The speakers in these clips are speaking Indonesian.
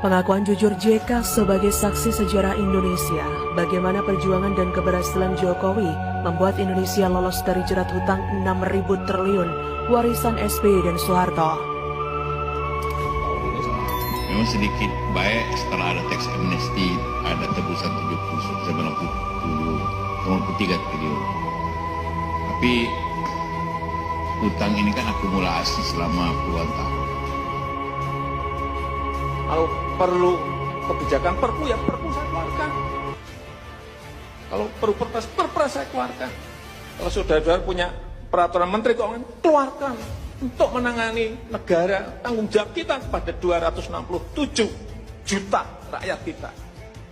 Pengakuan jujur JK sebagai saksi sejarah Indonesia, bagaimana perjuangan dan keberhasilan Jokowi membuat Indonesia lolos dari jerat hutang 6.000 triliun warisan SBY dan Soeharto. Memang sedikit baik setelah ada teks amnesti, ada tebusan 93 triliun. Tapi hutang ini kan akumulasi selama puluhan tahun. Kalau perlu kebijakan perpu, ya perpu saya keluarkan. Kalau perlu perpres saya keluarkan. Kalau saudara-saudara punya peraturan menteri keuangan, keluarkan. Untuk menangani negara, tanggung jawab kita kepada 267 juta rakyat kita.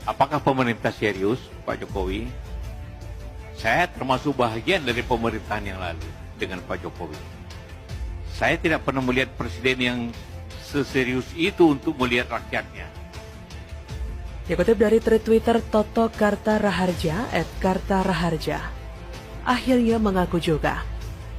Apakah pemerintah serius, Pak Jokowi? Saya termasuk bahagian dari pemerintahan yang lalu dengan Pak Jokowi. Saya tidak pernah melihat presiden yang seserius itu untuk melihat rakyatnya. Dikutip dari tweet Twitter Toto Kartaraharja @Kartaraharja, akhirnya mengaku juga.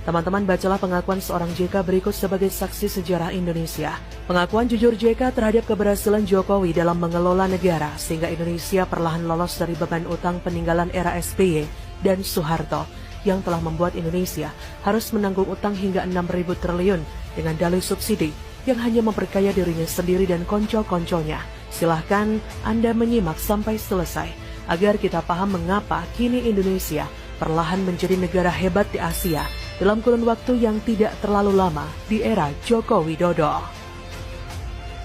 Teman-teman, bacalah pengakuan seorang JK berikut sebagai saksi sejarah Indonesia. Pengakuan jujur JK terhadap keberhasilan Jokowi dalam mengelola negara sehingga Indonesia perlahan lolos dari beban utang peninggalan era SBY dan Soeharto yang telah membuat Indonesia harus menanggung utang hingga 6.000 triliun dengan dalih subsidi yang hanya memperkaya dirinya sendiri dan konco-konconya. Silahkan Anda menyimak sampai selesai agar kita paham mengapa kini Indonesia perlahan menjadi negara hebat di Asia dalam kurun waktu yang tidak terlalu lama di era Joko Widodo.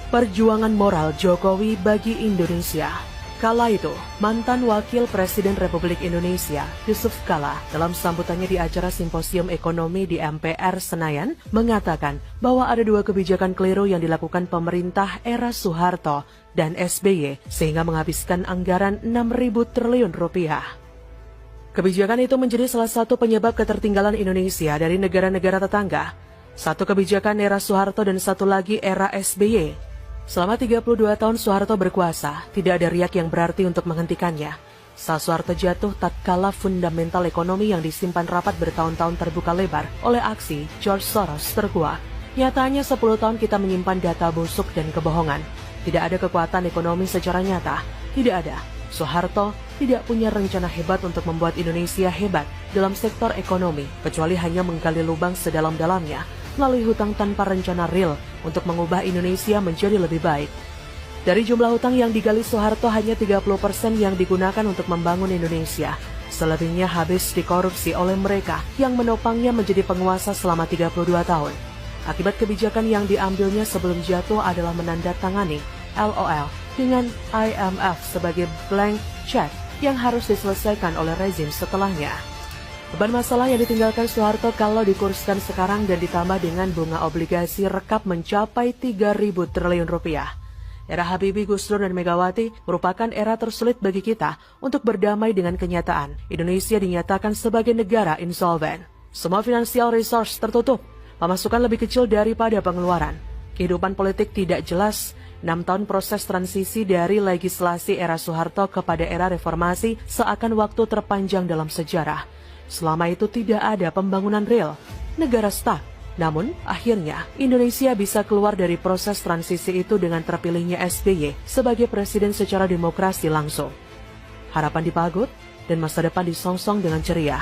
Perjuangan moral Jokowi bagi Indonesia. Kala itu, mantan Wakil Presiden Republik Indonesia, Yusuf Kala, dalam sambutannya di acara Simposium Ekonomi di MPR Senayan, mengatakan bahwa ada dua kebijakan keliru yang dilakukan pemerintah era Soeharto dan SBY, sehingga menghabiskan anggaran 6.000 triliun rupiah. Kebijakan itu menjadi salah satu penyebab ketertinggalan Indonesia dari negara-negara tetangga. Satu kebijakan era Soeharto dan satu lagi era SBY. Selama 32 tahun Soeharto berkuasa, tidak ada riak yang berarti untuk menghentikannya. Saat Soeharto jatuh, tatkala fundamental ekonomi yang disimpan rapat bertahun-tahun terbuka lebar oleh aksi George Soros terkuak. Nyatanya 10 tahun kita menyimpan data busuk dan kebohongan. Tidak ada kekuatan ekonomi secara nyata. Tidak ada. Soeharto tidak punya rencana hebat untuk membuat Indonesia hebat dalam sektor ekonomi, kecuali hanya menggali lubang sedalam-dalamnya melalui hutang tanpa rencana real untuk mengubah Indonesia menjadi lebih baik. Dari jumlah hutang yang digali Soeharto, hanya 30% yang digunakan untuk membangun Indonesia. Selebihnya habis dikorupsi oleh mereka yang menopangnya menjadi penguasa selama 32 tahun. Akibat kebijakan yang diambilnya sebelum jatuh adalah menandatangani LOL dengan IMF sebagai blank check yang harus diselesaikan oleh rezim setelahnya. Beban masalah yang ditinggalkan Soeharto kalau dikurskan sekarang dan ditambah dengan bunga obligasi rekap mencapai 3.000 triliun rupiah. Era Habibie, Gus Dur, dan Megawati merupakan era tersulit bagi kita untuk berdamai dengan kenyataan. Indonesia dinyatakan sebagai negara insolven. Semua financial resource tertutup, pemasukan lebih kecil daripada pengeluaran. Kehidupan politik tidak jelas. 6 tahun proses transisi dari legislasi era Soeharto kepada era reformasi seakan waktu terpanjang dalam sejarah. Selama itu tidak ada pembangunan real, negara stuck. Namun, akhirnya Indonesia bisa keluar dari proses transisi itu dengan terpilihnya SBY sebagai presiden secara demokrasi langsung. Harapan dipagut dan masa depan disongsong dengan ceria.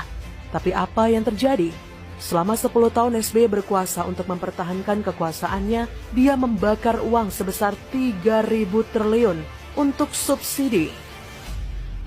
Tapi apa yang terjadi? Selama 10 tahun SBY berkuasa untuk mempertahankan kekuasaannya, dia membakar uang sebesar 3.000 triliun untuk subsidi.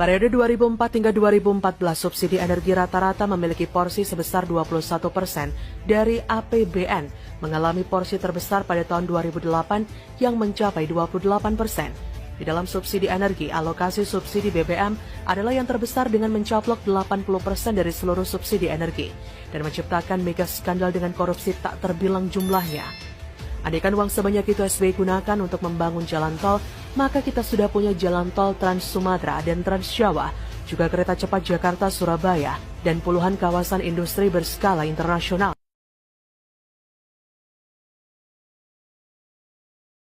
Periode 2004 hingga 2014, subsidi energi rata-rata memiliki porsi sebesar 21% dari APBN, mengalami porsi terbesar pada tahun 2008 yang mencapai 28%. Di dalam subsidi energi, alokasi subsidi BBM adalah yang terbesar dengan mencaplok 80% dari seluruh subsidi energi dan menciptakan mega skandal dengan korupsi tak terbilang jumlahnya. Andaikan uang sebanyak itu SBY gunakan untuk membangun jalan tol, maka kita sudah punya jalan tol Trans Sumatera dan Trans Jawa, juga kereta cepat Jakarta-Surabaya, dan puluhan kawasan industri berskala internasional.